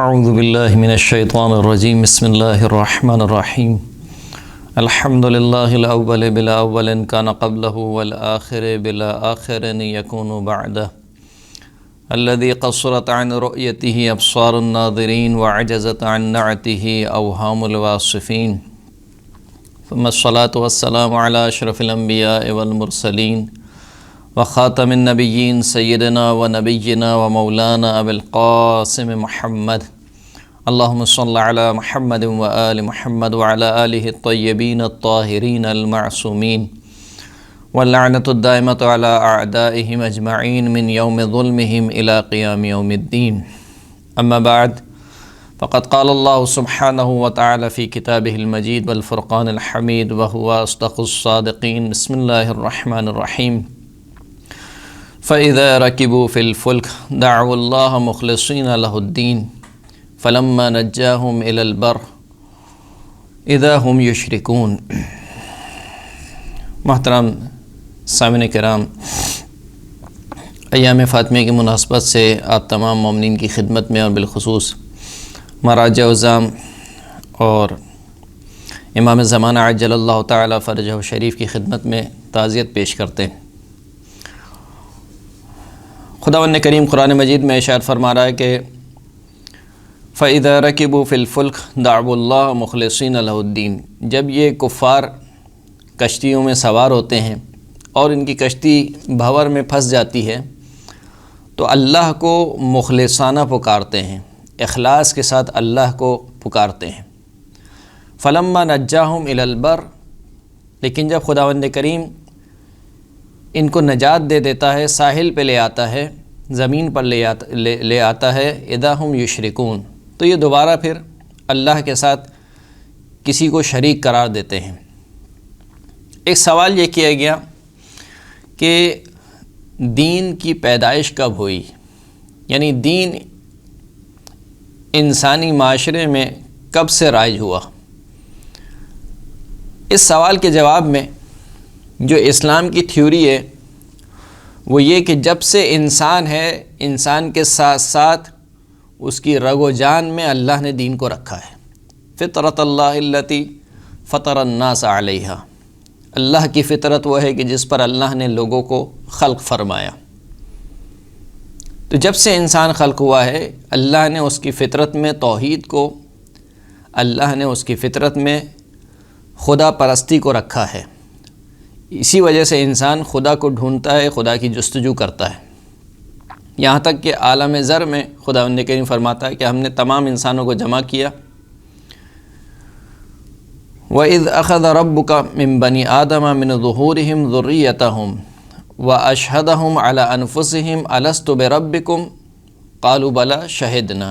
اعوذ باللہ من الشیطان الرجیم بسم اللہ الرحمن الرحیم الحمد للہ الاول بلا اول کان قبلہ والآخر بلا آخر یکون بعدہ الذي قصرت عن رؤيته ابصار الناظرین وعجزت عن نعته اوہام الواصفین ثم الصلاة والسلام على اشرف الانبیاء والمرسلین وخاتم النبیین سیدنا و نبینا و مولانا ابی القاسم محمد اللہم صل علی محمد و آل محمد وعلى آلہ الطیبین الطاہرین المعصومین واللعنۃ الدائمۃ علی اعدائہم اجمعین من یوم ظلمہم الی قیام یوم الدین اما بعد فقد قال اللہ سبحانہ وتعالی فی کتابہ المجید والفرقان الحمید وہو اصدق الصادقین بسم اللہ الرحمن الرحیم فَإِذَا رَكِبُوا فِي الْفُلْكِ دَعَوُا اللَّهَ مُخْلِصِينَ لَهُ الدِّينَ فَلَمَّا نَجَّاهُمْ إِلَى الْبَرِّ إِذَا هُمْ يُشْرِكُونَ۔ محترم سامعین کرام، ایام فاطمیہ کی مناسبت سے آپ تمام مومنین کی خدمت میں اور بالخصوص مراجع عظام اور امام زمانہ عجل اللہ تعالی فرجہ شریف کی خدمت میں تعزیت پیش کرتے ہیں۔ خداوند کریم قرآن مجید میں ارشاد فرما رہا ہے کہ فَإِذَا رَكِبُوا فِي الْفُلْكِ دَعَوُا اللَّهَ مُخْلِصِينَ لَهُ الدِّينَ۔ جب یہ کفار کشتیوں میں سوار ہوتے ہیں اور ان کی کشتی بھنور میں پھنس جاتی ہے تو اللہ کو مخلصانہ پکارتے ہیں، اخلاص کے ساتھ اللہ کو پکارتے ہیں۔ فَلَمَّا نَجَّاهُمْ إِلَى الْبَرِّ، لیکن جب خداوند کریم ان کو نجات دے دیتا ہے، ساحل پہ لے آتا ہے، زمین پر لے آتا ہے، اذا ہم یشرکون، تو یہ دوبارہ پھر اللہ کے ساتھ کسی کو شریک قرار دیتے ہیں۔ ایک سوال یہ کیا گیا کہ دین کی پیدائش کب ہوئی، یعنی دین انسانی معاشرے میں کب سے رائج ہوا۔ اس سوال کے جواب میں جو اسلام کی تھیوری ہے وہ یہ کہ جب سے انسان ہے، انسان کے ساتھ ساتھ اس کی رگ و جان میں اللہ نے دین کو رکھا ہے۔ فطرت اللہ التی فطر الناس علیہا، اللہ کی فطرت وہ ہے کہ جس پر اللہ نے لوگوں کو خلق فرمایا۔ تو جب سے انسان خلق ہوا ہے، اللہ نے اس کی فطرت میں توحید کو، اللہ نے اس کی فطرت میں خدا پرستی کو رکھا ہے۔ اسی وجہ سے انسان خدا کو ڈھونڈتا ہے، خدا کی جستجو کرتا ہے، یہاں تک کہ عالم ذر میں خداوند کریم فرماتا ہے کہ ہم نے تمام انسانوں کو جمع کیا۔ وَإِذْ أَخَذَ رَبُّكَ مِن بَنِي آدَمَ مِن ظُهُورِهِمْ ذُرِّيَّتَهُمْ وَأَشْهَدَهُمْ عَلَىٰ أَنفُسِهِمْ أَلَسْتُ بِرَبِّكُمْ قَالُوا بَلَىٰ شَهِدْنَا،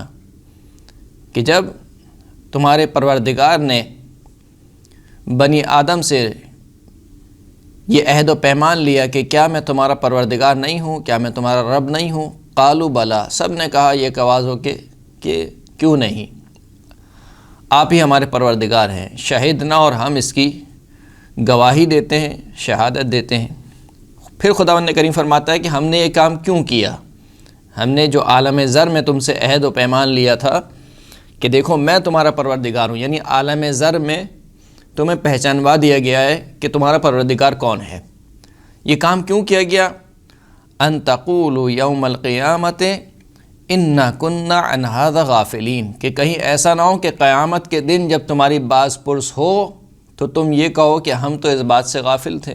کہ جب تمہارے پروردگار نے بنی آدم سے یہ عہد و پیمان لیا کہ کیا میں تمہارا پروردگار نہیں ہوں، کیا میں تمہارا رب نہیں ہوں، قالوا بلا، سب نے کہا یہ آواز ہو کہ کیوں نہیں، آپ ہی ہمارے پروردگار ہیں، شہدنا، اور ہم اس کی گواہی دیتے ہیں، شہادت دیتے ہیں۔ پھر خداوند کریم فرماتا ہے کہ ہم نے یہ کام کیوں کیا، ہم نے جو عالم ذر میں تم سے عہد و پیمان لیا تھا کہ دیکھو میں تمہارا پروردگار ہوں، یعنی عالم ذر میں تمہیں پہچانوا دیا گیا ہے کہ تمہارا پروردگار کون ہے، یہ کام کیوں کیا گیا؟ ان تقولوا یوم القیامت انا کنا عن ھذا غافلین، کہ کہیں ایسا نہ ہو کہ قیامت کے دن جب تمہاری باز پرس ہو تو تم یہ کہو کہ ہم تو اس بات سے غافل تھے،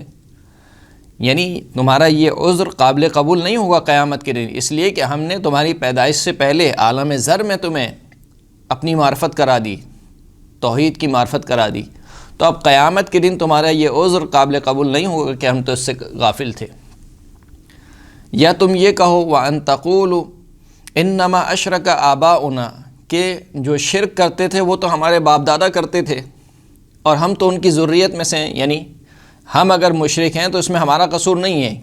یعنی تمہارا یہ عذر قابل قبول نہیں ہوگا قیامت کے دن، اس لیے کہ ہم نے تمہاری پیدائش سے پہلے عالم ذر میں تمہیں اپنی معرفت کرا دی، توحید کی معرفت کرا دی، تو اب قیامت کے دن تمہارا یہ عذر قابل قبول نہیں ہوگا کہ ہم تو اس سے غافل تھے۔ یا تم یہ کہو وَأَن تَقُولُوا إِنَّمَا أَشْرَكَ آبَاؤُنَا، کہ جو شرک کرتے تھے وہ تو ہمارے باپ دادا کرتے تھے اور ہم تو ان کی ذریت میں سے ہیں، یعنی ہم اگر مشرک ہیں تو اس میں ہمارا قصور نہیں ہے،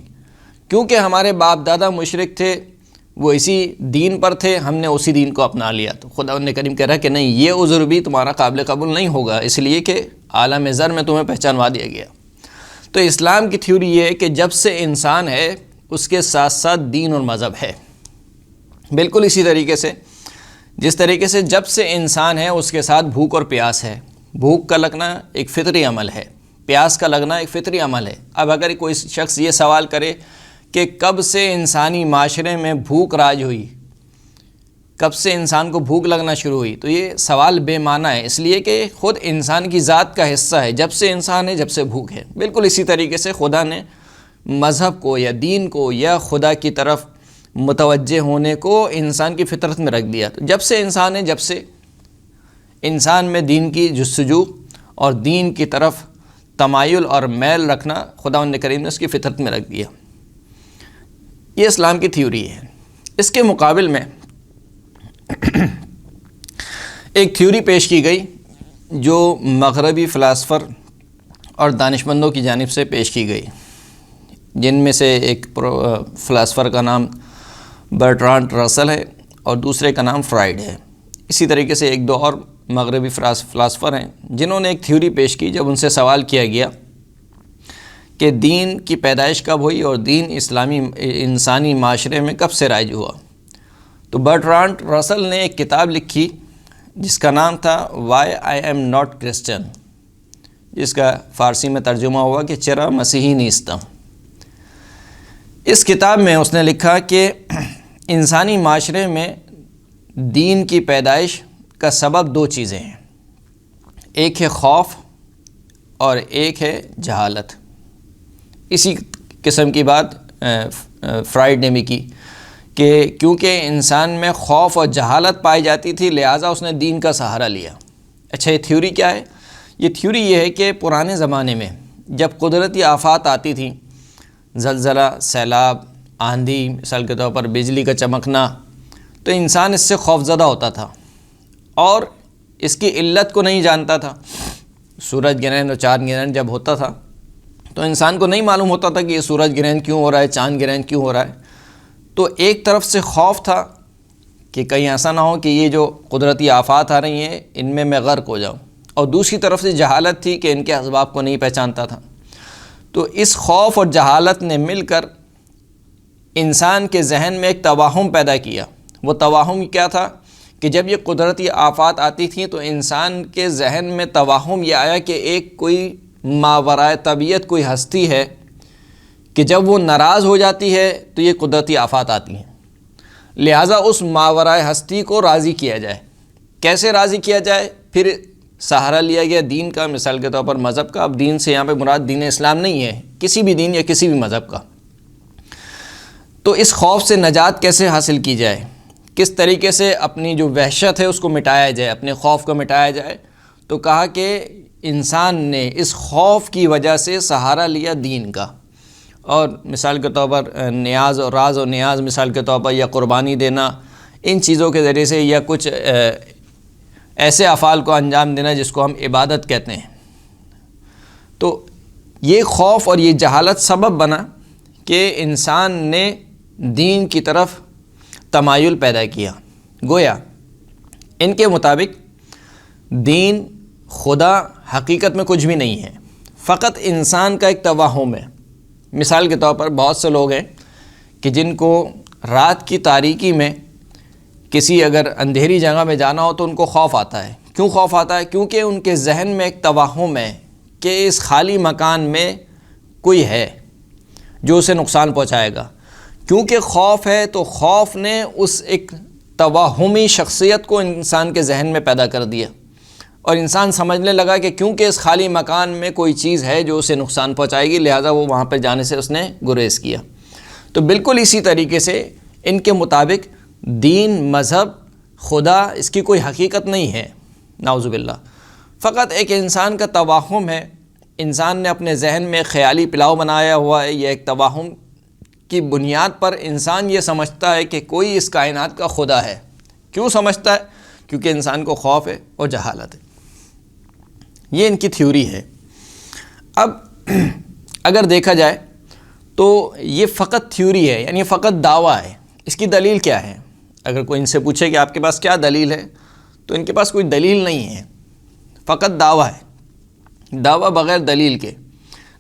کیونکہ ہمارے باپ دادا مشرک تھے، وہ اسی دین پر تھے، ہم نے اسی دین کو اپنا لیا۔ تو خداوند کریم کہہ رہا ہے کہ نہیں، یہ عذر بھی تمہارا قابل قبول نہیں ہوگا، اس لیے کہ عالم ذر میں تمہیں پہچانوا دیا گیا۔ تو اسلام کی تھیوری یہ ہے کہ جب سے انسان ہے اس کے ساتھ ساتھ دین اور مذہب ہے۔ بالکل اسی طریقے سے جس طریقے سے جب سے انسان ہے اس کے ساتھ بھوک اور پیاس ہے. بھوک کا لگنا ایک فطری عمل ہے، پیاس کا لگنا ایک فطری عمل ہے. اب اگر کوئی شخص یہ سوال کرے کہ کب سے انسانی معاشرے میں بھوک راج ہوئی، کب سے انسان کو بھوک لگنا شروع ہوئی، تو یہ سوال بے معنی ہے، اس لیے کہ خود انسان کی ذات کا حصہ ہے. جب سے انسان ہے جب سے بھوک ہے. بالکل اسی طریقے سے خدا نے مذہب کو یا دین کو یا خدا کی طرف متوجہ ہونے کو انسان کی فطرت میں رکھ دیا. تو جب سے انسان ہے جب سے انسان میں دین کی جستجو اور دین کی طرف تمایل اور میل رکھنا خداوند کریم نے اس کی فطرت میں رکھ دیا. یہ اسلام کی تھیوری ہے. اس کے مقابل میں ایک تھیوری پیش کی گئی جو مغربی فلاسفر اور دانشمندوں کی جانب سے پیش کی گئی، جن میں سے ایک فلاسفر کا نام برٹرانڈ رسل ہے اور دوسرے کا نام فرائیڈ ہے. اسی طریقے سے ایک دو اور مغربی فلاسفر ہیں جنہوں نے ایک تھیوری پیش کی. جب ان سے سوال کیا گیا کہ دین کی پیدائش کب ہوئی اور دین انسانی معاشرے میں کب سے رائج ہوا، تو برٹرانڈ رسل نے ایک کتاب لکھی جس کا نام تھا why I am not Christian, جس کا فارسی میں ترجمہ ہوا کہ چرا مسیحی نیستم. اس کتاب میں اس نے لکھا کہ انسانی معاشرے میں دین کی پیدائش کا سبب دو چیزیں ہیں، ایک ہے خوف اور ایک ہے جہالت. اسی قسم کی بات فرائیڈ نے بھی کی کہ کیونکہ انسان میں خوف اور جہالت پائی جاتی تھی لہٰذا اس نے دین کا سہارا لیا. اچھا، یہ تھیوری کیا ہے؟ یہ تھیوری یہ ہے کہ پرانے زمانے میں جب قدرتی آفات آتی تھیں، زلزلہ، سیلاب، آندھی، مثال کے طور پر بجلی کا چمکنا، تو انسان اس سے خوف زدہ ہوتا تھا اور اس کی علت کو نہیں جانتا تھا. سورج گرہن اور چاند گرہن جب ہوتا تھا تو انسان کو نہیں معلوم ہوتا تھا کہ یہ سورج گرہن کیوں ہو رہا ہے، چاند گرہن کیوں ہو رہا ہے. تو ایک طرف سے خوف تھا کہ کہیں ایسا نہ ہو کہ یہ جو قدرتی آفات آ رہی ہیں ان میں غرق ہو جاؤں، اور دوسری طرف سے جہالت تھی کہ ان کے اسباب کو نہیں پہچانتا تھا. تو اس خوف اور جہالت نے مل کر انسان کے ذہن میں ایک توہم پیدا کیا. وہ توہم کیا تھا کہ جب یہ قدرتی آفات آتی تھیں تو انسان کے ذہن میں توہم یہ آیا کہ ایک کوئی ماورائے طبیعت کوئی ہستی ہے کہ جب وہ ناراض ہو جاتی ہے تو یہ قدرتی آفات آتی ہیں، لہٰذا اس ماورائے ہستی کو راضی کیا جائے. کیسے راضی کیا جائے؟ پھر سہارا لیا گیا دین کا، مثال کے طور پر مذہب کا. اب دین سے یہاں پہ مراد دین اسلام نہیں ہے، کسی بھی دین یا کسی بھی مذہب کا. تو اس خوف سے نجات کیسے حاصل کی جائے، کس طریقے سے اپنی جو وحشت ہے اس کو مٹایا جائے، اپنے خوف کو مٹایا جائے، تو کہا کہ انسان نے اس خوف کی وجہ سے سہارا لیا دین کا. اور مثال کے طور پر نیاز اور راز اور نیاز، مثال کے طور پر یا قربانی دینا، ان چیزوں کے ذریعے سے، یا کچھ ایسے افعال کو انجام دینا جس کو ہم عبادت کہتے ہیں. تو یہ خوف اور یہ جہالت سبب بنا کہ انسان نے دین کی طرف تمایل پیدا کیا. گویا ان کے مطابق دین خدا حقیقت میں کچھ بھی نہیں ہے، فقط انسان کا ایک توہم ہے. مثال کے طور پر بہت سے لوگ ہیں کہ جن کو رات کی تاریکی میں کسی اگر اندھیری جگہ میں جانا ہو تو ان کو خوف آتا ہے. کیوں خوف آتا ہے؟ کیونکہ ان کے ذہن میں ایک توہم ہے کہ اس خالی مکان میں کوئی ہے جو اسے نقصان پہنچائے گا. کیونکہ خوف ہے تو خوف نے اس ایک توہمی شخصیت کو انسان کے ذہن میں پیدا کر دیا، اور انسان سمجھنے لگا کہ کیونکہ اس خالی مکان میں کوئی چیز ہے جو اسے نقصان پہنچائے گی لہذا وہ وہاں پہ جانے سے اس نے گریز کیا. تو بالکل اسی طریقے سے ان کے مطابق دین، مذہب، خدا اس کی کوئی حقیقت نہیں ہے، نعوذ باللہ. فقط ایک انسان کا توہم ہے. انسان نے اپنے ذہن میں خیالی پلاؤ بنایا ہوا ہے. یہ ایک توہم کی بنیاد پر انسان یہ سمجھتا ہے کہ کوئی اس کائنات کا خدا ہے. کیوں سمجھتا ہے؟ کیونکہ انسان کو خوف ہے اور جہالت ہے. یہ ان کی تھیوری ہے. اب اگر دیکھا جائے تو یہ فقط تھیوری ہے، یعنی فقط دعویٰ ہے. اس کی دلیل کیا ہے؟ اگر کوئی ان سے پوچھے کہ آپ کے پاس کیا دلیل ہے تو ان کے پاس کوئی دلیل نہیں ہے، فقط دعویٰ ہے. دعویٰ بغیر دلیل کے،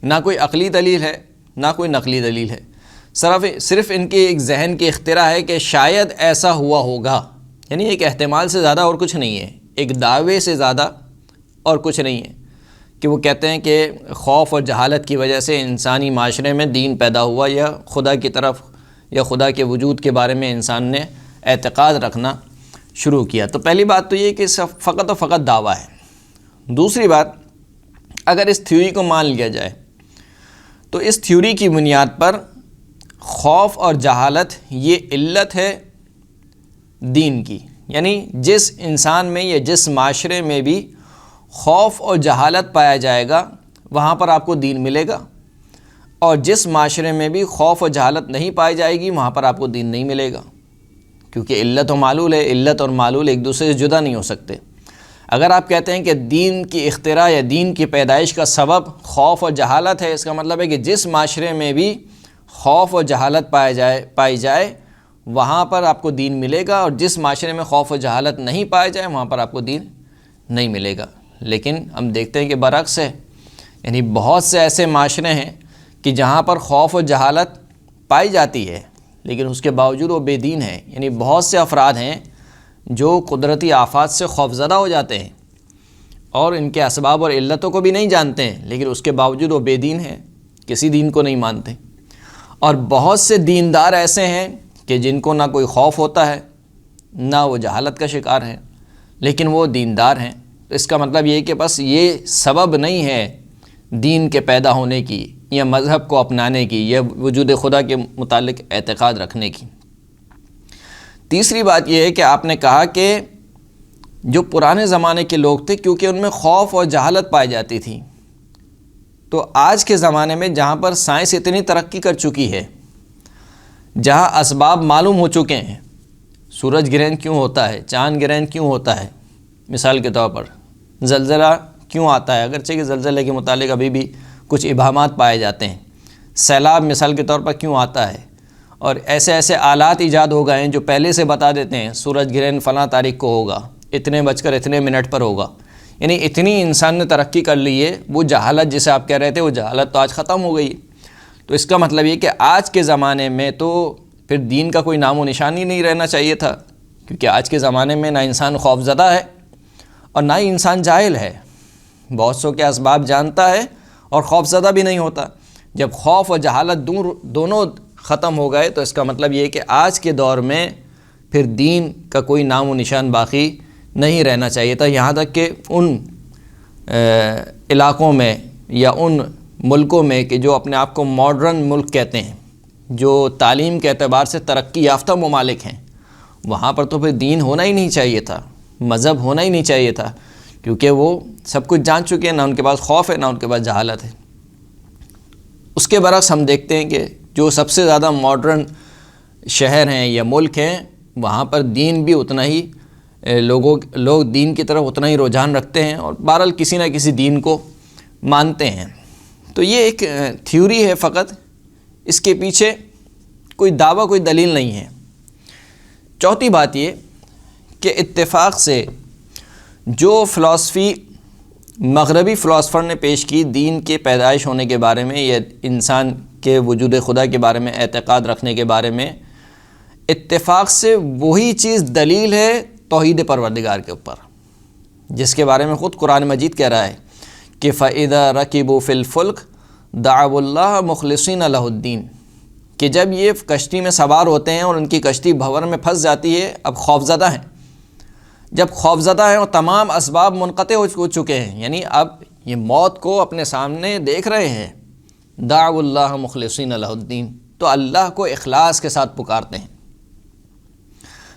نہ کوئی عقلی دلیل ہے نہ کوئی نقلی دلیل ہے. صرف ان کے ایک ذہن کی اختراع ہے کہ شاید ایسا ہوا ہوگا، یعنی ایک احتمال سے زیادہ اور کچھ نہیں ہے، ایک دعوے سے زیادہ اور کچھ نہیں ہے کہ وہ کہتے ہیں کہ خوف اور جہالت کی وجہ سے انسانی معاشرے میں دین پیدا ہوا، یا خدا کی طرف یا خدا کے وجود کے بارے میں انسان نے اعتقاد رکھنا شروع کیا۔ تو پہلی بات تو یہ کہ فقط و فقط دعویٰ ہے۔ دوسری بات، اگر اس تھیوری کو مان لیا جائے تو اس تھیوری کی بنیاد پر خوف اور جہالت یہ علت ہے دین کی، یعنی جس انسان میں یا جس معاشرے میں بھی خوف اور جہالت پایا جائے گا وہاں پر آپ کو دین ملے گا، اور جس معاشرے میں بھی خوف و جہالت نہیں پائی جائے گی وہاں پر آپ کو دین نہیں ملے گا، کیونکہ علت و معلول ہے، علت اور معلول ایک دوسرے سے جدا نہیں ہو سکتے۔ اگر آپ کہتے ہیں کہ دین کی اختراع یا دین کی پیدائش کا سبب خوف و جہالت ہے، اس کا مطلب ہے کہ جس معاشرے میں بھی خوف و جہالت پائی جائے وہاں پر آپ کو دین ملے گا، اور جس معاشرے میں خوف و جہالت نہیں پائے جائے وہاں پر آپ کو دین نہیں ملے گا۔ لیکن ہم دیکھتے ہیں کہ برعکس ہے، یعنی بہت سے ایسے معاشرے ہیں کہ جہاں پر خوف و جہالت پائی جاتی ہے لیکن اس کے باوجود وہ بے دین ہیں، یعنی بہت سے افراد ہیں جو قدرتی آفات سے خوفزدہ ہو جاتے ہیں اور ان کے اسباب اور علتوں کو بھی نہیں جانتے ہیں، لیکن اس کے باوجود وہ بے دین ہیں، کسی دین کو نہیں مانتے۔ اور بہت سے دیندار ایسے ہیں کہ جن کو نہ کوئی خوف ہوتا ہے نہ وہ جہالت کا شکار ہیں، لیکن وہ دیندار ہیں۔ اس کا مطلب یہ کہ بس یہ سبب نہیں ہے دین کے پیدا ہونے کی یا مذہب کو اپنانے کی یا وجود خدا کے متعلق اعتقاد رکھنے کی۔ تیسری بات یہ ہے کہ آپ نے کہا کہ جو پرانے زمانے کے لوگ تھے کیونکہ ان میں خوف اور جہالت پائی جاتی تھی، تو آج کے زمانے میں جہاں پر سائنس اتنی ترقی کر چکی ہے، جہاں اسباب معلوم ہو چکے ہیں، سورج گرہن کیوں ہوتا ہے، چاند گرہن کیوں ہوتا ہے، مثال کے طور پر زلزلہ کیوں آتا ہے، اگرچہ کہ زلزلے کے متعلق ابھی بھی کچھ ابہامات پائے جاتے ہیں، سیلاب مثال کے طور پر کیوں آتا ہے، اور ایسے ایسے آلات ایجاد ہو گئے ہیں جو پہلے سے بتا دیتے ہیں سورج گرہن فلاں تاریخ کو ہوگا، اتنے بج کر اتنے منٹ پر ہوگا۔ یعنی اتنی انسان نے ترقی کر لی ہے، وہ جہالت جسے آپ کہہ رہے تھے وہ جہالت تو آج ختم ہو گئی۔ تو اس کا مطلب یہ کہ آج کے زمانے میں تو پھر دین کا کوئی نام و نشان ہی نہیں رہنا چاہیے تھا، کیونکہ آج کے زمانے میں نہ انسان خوف زدہ ہے اور نہ ہی انسان جاہل ہے، بہت سو کے اسباب جانتا ہے اور خوف زدہ بھی نہیں ہوتا۔ جب خوف و جہالت دونوں ختم ہو گئے تو اس کا مطلب یہ ہے کہ آج کے دور میں پھر دین کا کوئی نام و نشان باقی نہیں رہنا چاہیے تھا، یہاں تک کہ ان علاقوں میں یا ان ملکوں میں کہ جو اپنے آپ کو ماڈرن ملک کہتے ہیں، جو تعلیم کے اعتبار سے ترقی یافتہ ممالک ہیں، وہاں پر تو پھر دین ہونا ہی نہیں چاہیے تھا، مذہب ہونا ہی نہیں چاہیے تھا، کیونکہ وہ سب کچھ جان چکے ہیں، نہ ان کے پاس خوف ہے نہ ان کے پاس جہالت ہے۔ اس کے برعکس ہم دیکھتے ہیں کہ جو سب سے زیادہ ماڈرن شہر ہیں یا ملک ہیں وہاں پر دین بھی اتنا ہی لوگ دین کی طرف اتنا ہی رجحان رکھتے ہیں اور بہرحال کسی نہ کسی دین کو مانتے ہیں۔ تو یہ ایک تھیوری ہے فقط، اس کے پیچھے کوئی دعویٰ کوئی دلیل نہیں ہے۔ چوتھی بات یہ کہ اتفاق سے جو فلسفی مغربی فلاسفر نے پیش کی دین کے پیدائش ہونے کے بارے میں یا انسان کے وجود خدا کے بارے میں اعتقاد رکھنے کے بارے میں، اتفاق سے وہی چیز دلیل ہے توحید پروردگار کے اوپر، جس کے بارے میں خود قرآن مجید کہہ رہا ہے کہ فَإِذَا رَكِبُوا فِي الْفُلْكِ دَعَوُا اللَّهَ مُخْلِصِينَ لَهُ الدِّينَ، کہ جب یہ کشتی میں سوار ہوتے ہیں اور ان کی کشتی بھنور میں پھنس جاتی ہے، اب خوفزدہ ہیں، جب خوفزدہ ہیں اور تمام اسباب منقطع ہو چکے ہیں، یعنی اب یہ موت کو اپنے سامنے دیکھ رہے ہیں، دعوا اللہ مخلصین لہ الدین، تو اللہ کو اخلاص کے ساتھ پکارتے ہیں،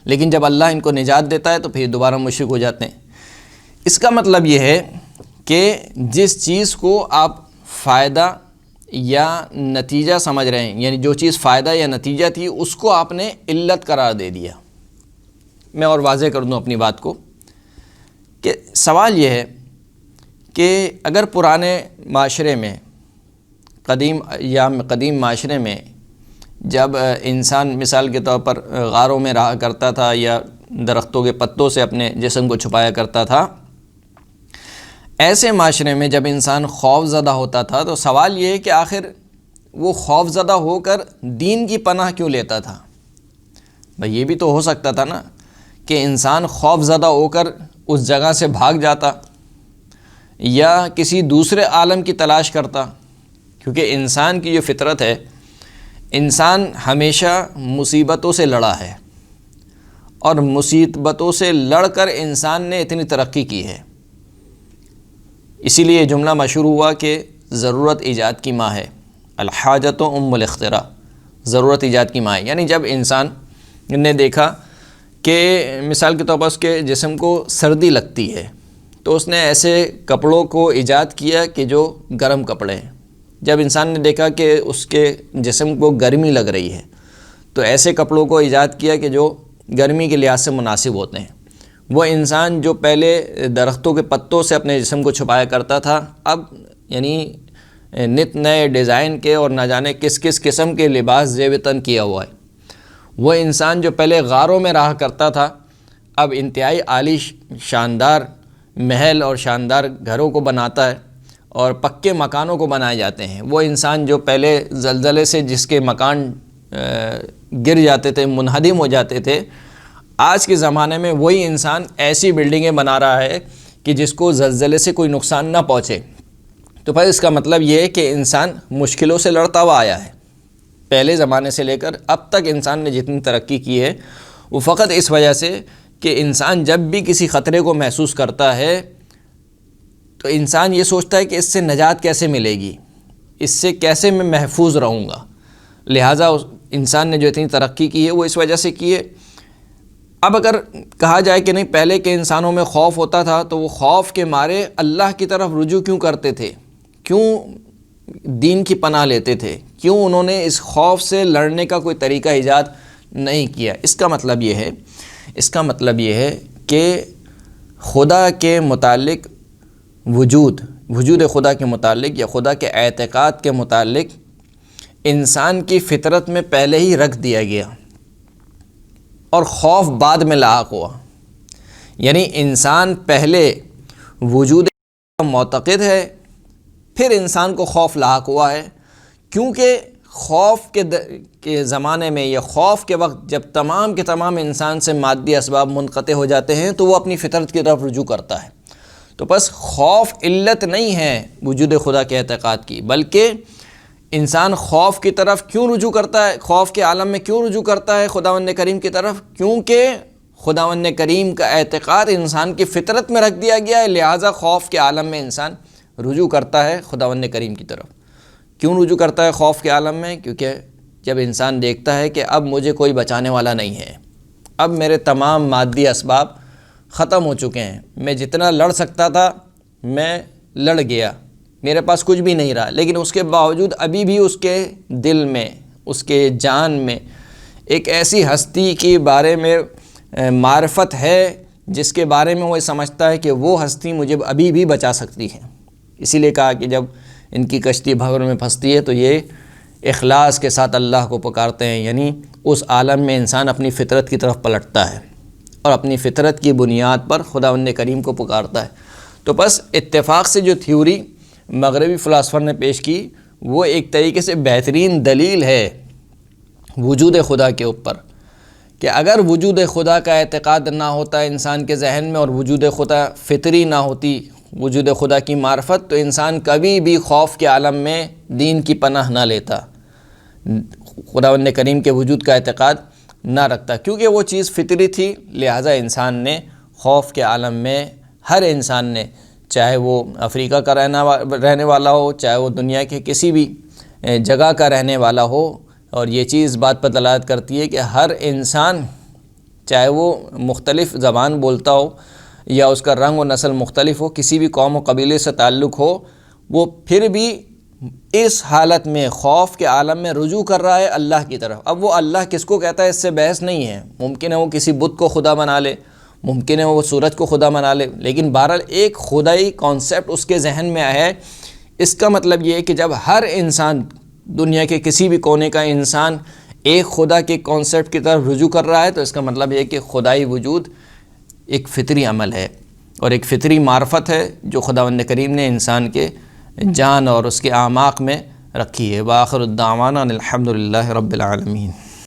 لیکن جب اللہ ان کو نجات دیتا ہے تو پھر دوبارہ مشرک ہو جاتے ہیں۔ اس کا مطلب یہ ہے کہ جس چیز کو آپ فائدہ یا نتیجہ سمجھ رہے ہیں، یعنی جو چیز فائدہ یا نتیجہ تھی اس کو آپ نے علت قرار دے دیا۔ میں اور واضح کر دوں اپنی بات کو کہ سوال یہ ہے کہ اگر پرانے معاشرے میں قدیم معاشرے میں جب انسان مثال کے طور پر غاروں میں رہا کرتا تھا یا درختوں کے پتوں سے اپنے جسم کو چھپایا کرتا تھا، ایسے معاشرے میں جب انسان خوف زدہ ہوتا تھا تو سوال یہ ہے کہ آخر وہ خوف زدہ ہو کر دین کی پناہ کیوں لیتا تھا؟ بھئی یہ بھی تو ہو سکتا تھا نا کہ انسان خوف زدہ ہو کر اس جگہ سے بھاگ جاتا یا کسی دوسرے عالم کی تلاش کرتا، کیونکہ انسان کی جو فطرت ہے، انسان ہمیشہ مصیبتوں سے لڑا ہے، اور مصیبتوں سے لڑ کر انسان نے اتنی ترقی کی ہے۔ اسی لیے یہ جملہ مشہور ہوا کہ ضرورت ایجاد کی ماں ہے، الحاجت ام الاختراع، ضرورت ایجاد کی ماں ہے۔ یعنی جب انسان نے دیکھا کہ مثال کے طور پر اس کے جسم کو سردی لگتی ہے تو اس نے ایسے کپڑوں کو ایجاد کیا کہ جو گرم کپڑے ہیں۔ جب انسان نے دیکھا کہ اس کے جسم کو گرمی لگ رہی ہے تو ایسے کپڑوں کو ایجاد کیا کہ جو گرمی کے لحاظ سے مناسب ہوتے ہیں۔ وہ انسان جو پہلے درختوں کے پتوں سے اپنے جسم کو چھپایا کرتا تھا، اب یعنی نت نئے ڈیزائن کے اور نہ جانے کس کس قسم کے لباس زیب تن کیا ہوا ہے۔ وہ انسان جو پہلے غاروں میں رہا کرتا تھا، اب انتہائی عالی شاندار محل اور شاندار گھروں کو بناتا ہے اور پکے مکانوں کو بنائے جاتے ہیں۔ وہ انسان جو پہلے زلزلے سے جس کے مکان گر جاتے تھے، منہدم ہو جاتے تھے، آج کے زمانے میں وہی انسان ایسی بلڈنگیں بنا رہا ہے کہ جس کو زلزلے سے کوئی نقصان نہ پہنچے۔ تو پھر اس کا مطلب یہ ہے کہ انسان مشکلوں سے لڑتا ہوا آیا ہے۔ پہلے زمانے سے لے کر اب تک انسان نے جتنی ترقی کی ہے وہ فقط اس وجہ سے کہ انسان جب بھی کسی خطرے کو محسوس کرتا ہے تو انسان یہ سوچتا ہے کہ اس سے نجات کیسے ملے گی، اس سے کیسے میں محفوظ رہوں گا۔ لہٰذا انسان نے جو اتنی ترقی کی ہے وہ اس وجہ سے کی ہے۔ اب اگر کہا جائے کہ نہیں پہلے کے انسانوں میں خوف ہوتا تھا تو وہ خوف کے مارے اللہ کی طرف رجوع کیوں کرتے تھے، کیوں دین کی پناہ لیتے تھے، کیوں انہوں نے اس خوف سے لڑنے کا کوئی طریقہ ایجاد نہیں کیا؟ اس کا مطلب یہ ہے کہ خدا کے متعلق وجود خدا کے متعلق یا خدا کے اعتقاد کے متعلق انسان کی فطرت میں پہلے ہی رکھ دیا گیا اور خوف بعد میں لاحق ہوا۔ یعنی انسان پہلے وجود معتقد ہے، پھر انسان کو خوف لاحق ہوا ہے، کیونکہ خوف کے زمانے میں یا خوف کے وقت جب تمام کے تمام انسان سے مادی اسباب منقطع ہو جاتے ہیں تو وہ اپنی فطرت کی طرف رجوع کرتا ہے۔ تو بس خوف علت نہیں ہے وجود خدا کے اعتقاد کی، بلکہ انسان خوف کی طرف کیوں رجوع کرتا ہے، خوف کے عالم میں کیوں رجوع کرتا ہے خداوند کریم کی طرف؟ کیونکہ خداوند کریم کا اعتقاد انسان کی فطرت میں رکھ دیا گیا ہے، لہٰذا خوف کے عالم میں انسان رجوع کرتا ہے خداوند کریم کی طرف۔ کیوں رجوع کرتا ہے خوف کے عالم میں؟ کیونکہ جب انسان دیکھتا ہے کہ اب مجھے کوئی بچانے والا نہیں ہے، اب میرے تمام مادی اسباب ختم ہو چکے ہیں، میں جتنا لڑ سکتا تھا میں لڑ گیا، میرے پاس کچھ بھی نہیں رہا، لیکن اس کے باوجود ابھی بھی اس کے دل میں، اس کے جان میں ایک ایسی ہستی کے بارے میں معرفت ہے جس کے بارے میں وہ سمجھتا ہے کہ وہ ہستی مجھے ابھی بھی بچا سکتی ہے۔ اسی لیے کہا کہ جب ان کی کشتی بھنور میں پھنستی ہے تو یہ اخلاص کے ساتھ اللہ کو پکارتے ہیں، یعنی اس عالم میں انسان اپنی فطرت کی طرف پلٹتا ہے اور اپنی فطرت کی بنیاد پر خداوند کریم کو پکارتا ہے۔ تو بس اتفاق سے جو تھیوری مغربی فلاسفر نے پیش کی وہ ایک طریقے سے بہترین دلیل ہے وجود خدا کے اوپر، کہ اگر وجود خدا کا اعتقاد نہ ہوتا انسان کے ذہن میں اور وجود خدا فطری نہ ہوتی، وجود خدا کی معرفت، تو انسان کبھی بھی خوف کے عالم میں دین کی پناہ نہ لیتا، خداوند کریم کے وجود کا اعتقاد نہ رکھتا، کیونکہ وہ چیز فطری تھی۔ لہٰذا انسان نے خوف کے عالم میں، ہر انسان نے، چاہے وہ افریقہ کا رہنے والا ہو، چاہے وہ دنیا کے کسی بھی جگہ کا رہنے والا ہو، اور یہ چیز بات پر دلالت کرتی ہے کہ ہر انسان چاہے وہ مختلف زبان بولتا ہو یا اس کا رنگ و نسل مختلف ہو، کسی بھی قوم و قبیلے سے تعلق ہو، وہ پھر بھی اس حالت میں خوف کے عالم میں رجوع کر رہا ہے اللہ کی طرف۔ اب وہ اللہ کس کو کہتا ہے اس سے بحث نہیں ہے، ممکن ہے وہ کسی بت کو خدا بنا لے، ممکن ہے وہ سورج کو خدا بنا لے، لیکن بہرحال ایک خدائی کانسیپٹ اس کے ذہن میں آیا ہے۔ اس کا مطلب یہ ہے کہ جب ہر انسان، دنیا کے کسی بھی کونے کا انسان ایک خدا کے کانسیپٹ کی طرف رجوع کر رہا ہے، تو اس کا مطلب یہ ہے کہ خدائی وجود ایک فطری عمل ہے اور ایک فطری معرفت ہے جو خداوند کریم نے انسان کے جان اور اس کے اعماق میں رکھی ہے۔ وآخر الدعوانا الحمد للہ رب العالمین۔